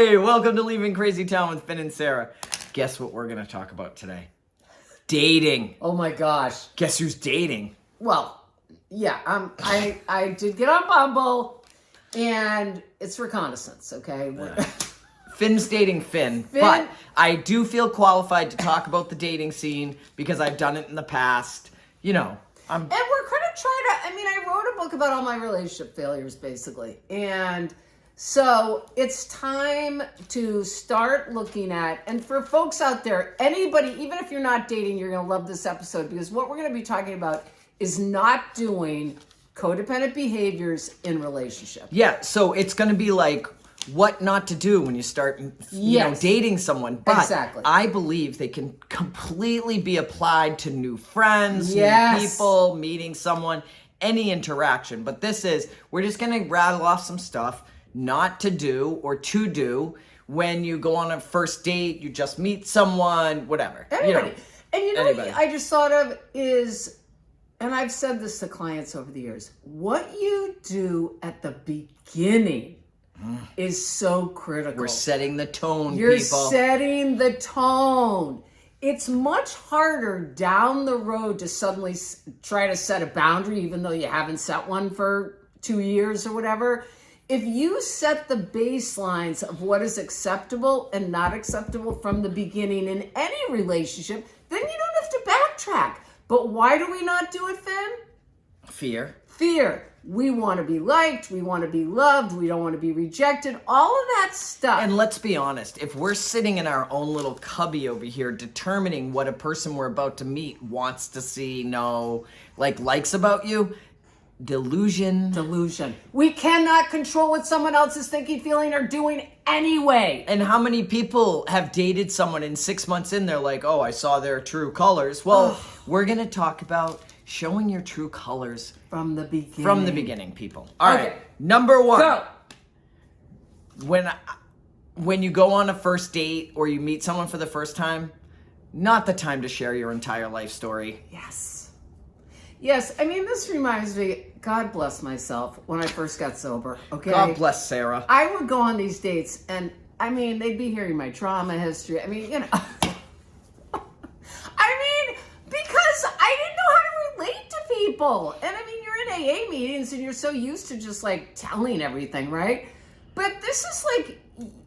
Hey, welcome to Leaving CrazyTown with Finn and Sarah. Guess what we're going to talk about today? Dating. Oh my gosh. Guess who's dating? Well, yeah, I did get on Bumble, and it's reconnaissance, okay? Finn's dating Finn, but I do feel qualified to talk about the dating scene because I've done it in the past. You know, And we're going to try to, I wrote a book about all my relationship failures, basically. And so it's time to start looking at, and for folks out there, anybody, even if you're not dating, you're going to love this episode because what we're going to be talking about is not doing codependent behaviors in relationships. Yeah, so it's going to be like what not to do when you start, you know, dating someone. But exactly. I believe they can completely be applied to new friends, new people, meeting someone, any interaction. But this is, we're just going to rattle off some stuff not to do or to do when you go on a first date, you just meet someone, whatever. Anybody. And you know anybody. what I just thought of is, and I've said this to clients over the years, what you do at the beginning is so critical. We're setting the tone, You're people. setting the tone. It's much harder down the road to suddenly try to set a boundary, even though you haven't set one for 2 years or whatever. If you set the baselines of what is acceptable and not acceptable from the beginning in any relationship, then you don't have to backtrack. But why do we not do it, Finn? Fear. Fear. We want to be liked. We want to be loved. We don't want to be rejected. All of that stuff. And let's be honest, if we're sitting in our own little cubby over here determining what a person we're about to meet wants to see, know, likes about you, delusion. We cannot control what someone else is thinking, feeling, or doing anyway. And how many people have dated someone and 6 months in, they're like, oh, I saw their true colors. Well, we're going to talk about showing your true colors from the beginning. From the beginning, people. All right. Number one. Go. When you go on a first date or you meet someone for the first time, not the time to share your entire life story. Yes, this reminds me, God bless myself, when I first got sober, okay? God bless Sarah. I would go on these dates, and, they'd be hearing my trauma history. Because I didn't know how to relate to people. And, you're in AA meetings, and you're so used to just, telling everything, right? But this is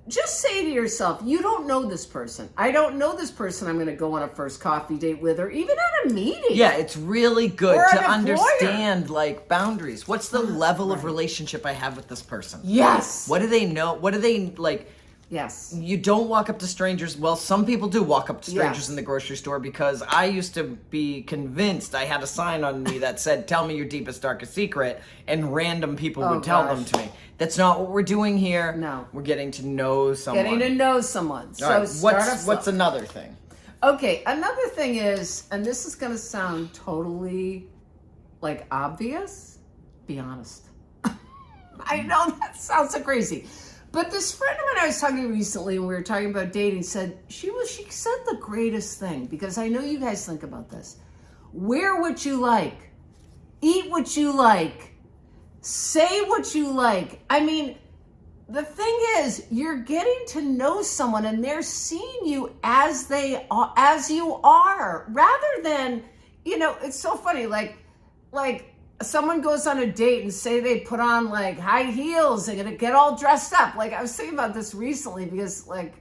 just say to yourself, you don't know this person. I don't know this person I'm going to go on a first coffee date with or even at a meeting. Yeah, it's really good to understand boundaries. What's the level of relationship I have with this person? Yes. What do they know? What do they like? Yes. You don't walk up to strangers. Well, some people do walk up to strangers in the grocery store because I used to be convinced I had a sign on me that said, tell me your deepest, darkest secret, and random people would tell them to me. That's not what we're doing here. No. We're getting to know someone. Getting to know someone. So right. What's another thing? Okay, another thing is, and this is going to sound totally, obvious, be honest. I know that sounds so crazy. But this friend of mine I was talking to recently, when we were talking about dating, said, she said the greatest thing, because I know you guys think about this. Wear what you like. Eat what you like. Say what you like. The thing is, you're getting to know someone and they're seeing you as you are, rather than, it's so funny, someone goes on a date and say they put on high heels, they're gonna get all dressed up. I was thinking about this recently because I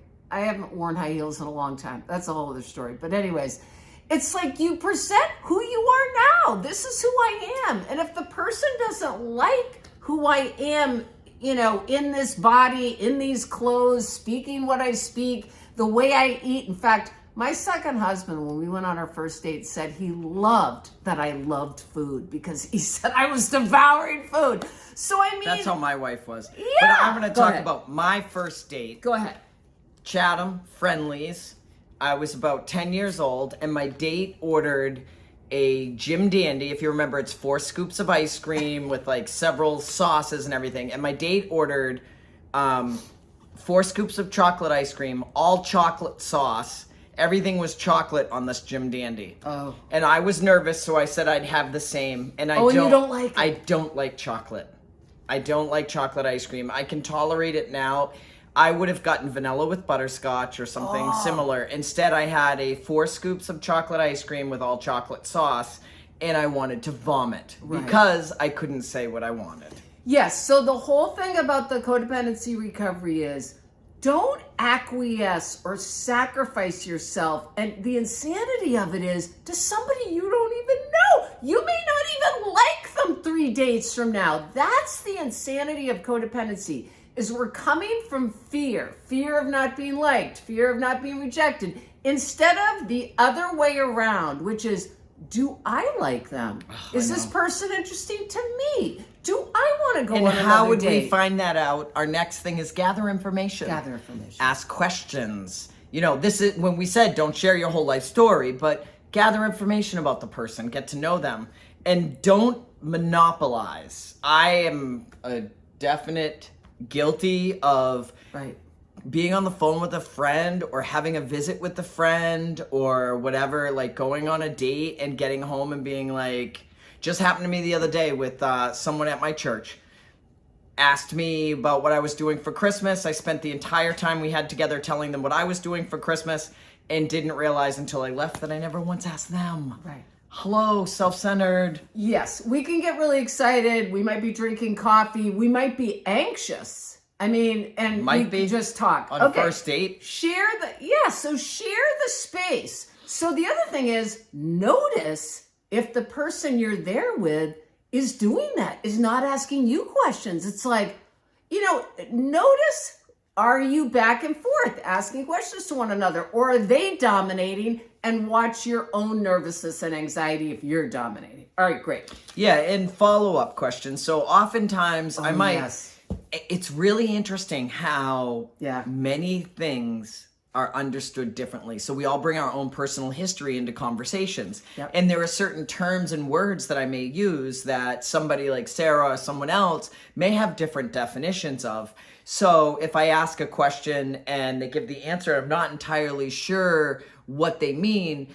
haven't worn high heels in a long time. That's a whole other story. But anyways, it's you present who you are now. This is who I am. And if the person doesn't like who I am, in this body, in these clothes, speaking what I speak, the way I eat. In fact, my second husband, when we went on our first date, said he loved that I loved food because he said I was devouring food. So that's how my wife was. Yeah. But I'm going to talk about my first date. Go ahead. Chatham, Friendlies. I was about 10 years old, and my date ordered a Jim Dandy. If you remember, it's 4 scoops of ice cream with several sauces and everything. And my date ordered 4 scoops of chocolate ice cream, all chocolate sauce. Everything was chocolate on this Jim Dandy. Oh. And I was nervous, so I said I'd have the same. And you don't like it? I don't like chocolate. I don't like chocolate ice cream. I can tolerate it now. I would have gotten vanilla with butterscotch or something similar. Instead, I had a 4 scoops of chocolate ice cream with all chocolate sauce, and I wanted to vomit because I couldn't say what I wanted. Yes, so the whole thing about the codependency recovery is don't acquiesce or sacrifice yourself. And the insanity of it is to somebody you don't even know. You may not even like them 3 days from now. That's the insanity of codependency, is we're coming from fear of not being liked, fear of not being rejected, instead of the other way around, which is, do I like them? Is this person interesting to me? Do I want to go on another date? And how would we find that out? Our next thing is gather information. Gather information. Ask questions. You know, this is when we said don't share your whole life story, but gather information about the person, get to know them, and don't monopolize. I am a definite guilty of being on the phone with a friend or having a visit with a friend or whatever, like going on a date and getting home and being like, just happened to me the other day with someone at my church. Asked me about what I was doing for Christmas. I spent the entire time we had together telling them what I was doing for Christmas and didn't realize until I left that I never once asked them. Right. Hello, self-centered. Yes, we can get really excited. We might be drinking coffee. We might be anxious. I mean, and Might we be can just talk. on a first date. Share so share the space. So the other thing is, notice if the person you're there with is doing that, is not asking you questions. It's like, notice, are you back and forth asking questions to one another, or are they dominating? And watch your own nervousness and anxiety if you're dominating. All right, great. Yeah, and follow-up questions. So oftentimes it's really interesting how many things are understood differently. So we all bring our own personal history into conversations. Yep. And there are certain terms and words that I may use that somebody like Sarah or someone else may have different definitions of. So if I ask a question and they give the answer, I'm not entirely sure what they mean,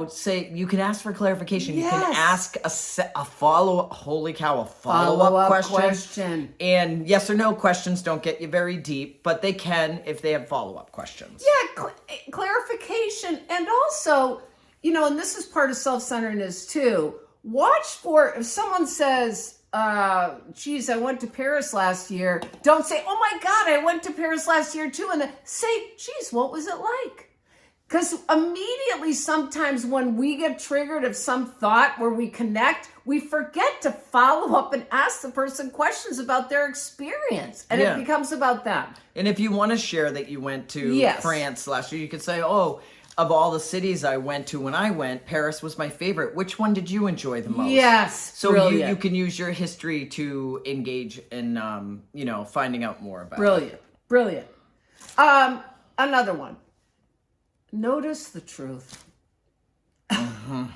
say you can ask for clarification. Yes. You can ask a follow-up, holy cow, a follow-up question. And yes or no questions don't get you very deep, but they can if they have follow-up questions. Yeah, clarification. And also, and this is part of self-centeredness too, watch for, if someone says, geez, I went to Paris last year, don't say, oh my God, I went to Paris last year too. And then say, geez, what was it like? Because immediately, sometimes when we get triggered of some thought where we connect, we forget to follow up and ask the person questions about their experience. And it becomes about them. And if you want to share that you went to France last year, you could say, of all the cities I went to when I went, Paris was my favorite. Which one did you enjoy the most? Yes. So you can use your history to engage in, finding out more about it. Brilliant. Another one. Notice the truth. All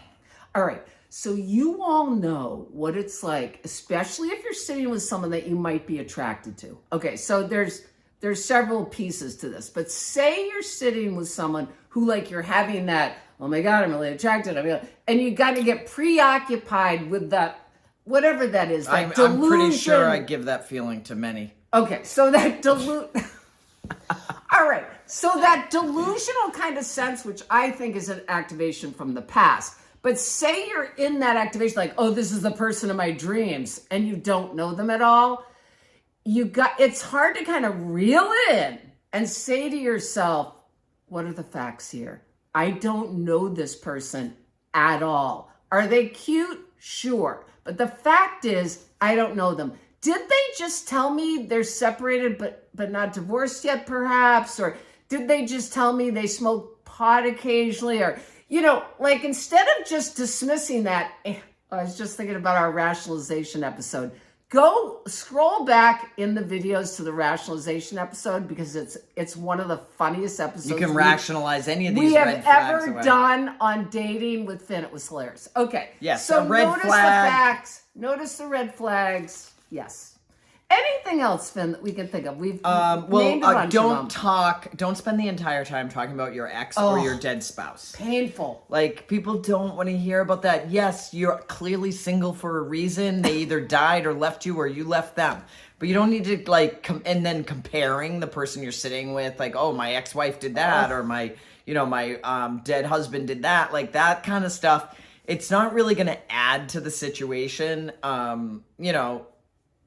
right. So you all know what it's like, especially if you're sitting with someone that you might be attracted to. Okay, so there's several pieces to this, but say you're sitting with someone who, like, you're having that, oh my God, I'm really attracted. And you got to get preoccupied with that, whatever that is. I'm pretty sure I give that feeling to many. Okay, so that all right. So that delusional kind of sense, which I think is an activation from the past. But say you're in that activation, like, oh, this is the person of my dreams, and you don't know them at all. It's hard to kind of reel it in and say to yourself, what are the facts here? I don't know this person at all. Are they cute? Sure. But the fact is, I don't know them. Did they just tell me they're separated but not divorced yet, perhaps? Or did they just tell me they smoke pot occasionally? Or, instead of just dismissing that, I was just thinking about our rationalization episode. Go scroll back in the videos to the rationalization episode, because it's one of the funniest episodes. You can rationalize any of these we red have flags ever away. done on dating with Finn. It was hilarious. Okay. Yes, So a red notice flag. the facts. Notice the red flags. Yes. Anything else, Finn, that we can think of? We've named a bunch of them. Don't spend the entire time talking about your ex or your dead spouse. Painful. Like, people don't want to hear about that. Yes, you're clearly single for a reason. They either died or left you, or you left them. But you don't need to, like, and then comparing the person you're sitting with, like, oh, my ex-wife did that, or my dead husband did that. Like, that kind of stuff. It's not really going to add to the situation.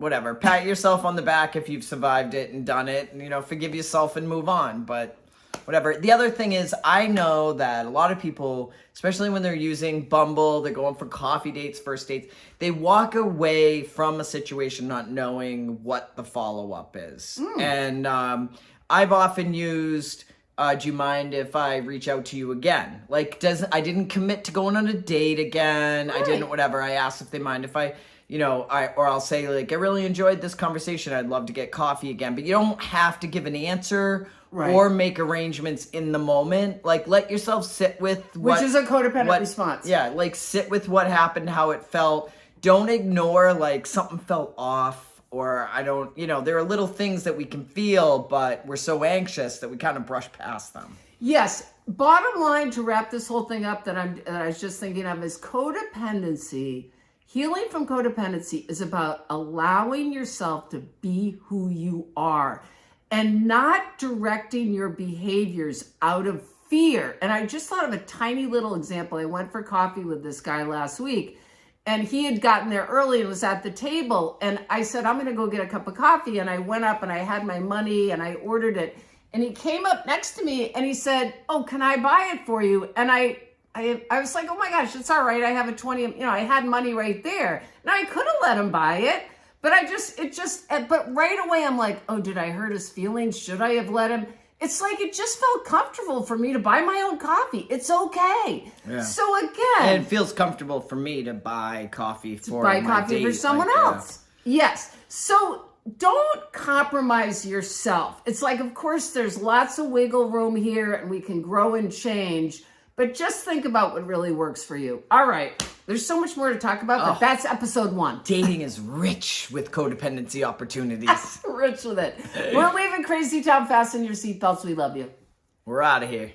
Whatever. Pat yourself on the back if you've survived it and done it, and, forgive yourself and move on. But whatever. The other thing is, I know that a lot of people, especially when they're using Bumble, they're going for coffee dates, first dates, they walk away from a situation not knowing what the follow-up is. And I've often used, do you mind if I reach out to you again? Like, I didn't commit to going on a date again. Right. I didn't, whatever. I asked if they mind if I'll say, like, I really enjoyed this conversation. I'd love to get coffee again. But you don't have to give an answer or make arrangements in the moment. Like, let yourself sit with which is a codependent response. Yeah, like, sit with what happened, how it felt. Don't ignore, like, something felt off, or there are little things that we can feel, but we're so anxious that we kind of brush past them. Yes. Bottom line, to wrap this whole thing up that I was just thinking of, is codependency. Healing from codependency is about allowing yourself to be who you are and not directing your behaviors out of fear. And I just thought of a tiny little example. I went for coffee with this guy last week, and he had gotten there early and was at the table. And I said, I'm going to go get a cup of coffee. And I went up and I had my money and I ordered it. And he came up next to me and he said, oh, can I buy it for you? And I was like, oh my gosh, it's all right. I have a 20, I had money right there. And I could have let him buy it, but but right away I'm like, oh, did I hurt his feelings? Should I have let him? It's like, it just felt comfortable for me to buy my own coffee. It's okay. Yeah. So again. And it feels comfortable for me to buy coffee for someone else. Yes. So don't compromise yourself. It's like, of course, there's lots of wiggle room here and we can grow and change. But just think about what really works for you. All right. There's so much more to talk about, but that's episode 1. Dating is rich with codependency opportunities. Rich with it. We're leaving CrazyTown. Fasten your seatbelts. We love you. We're out of here.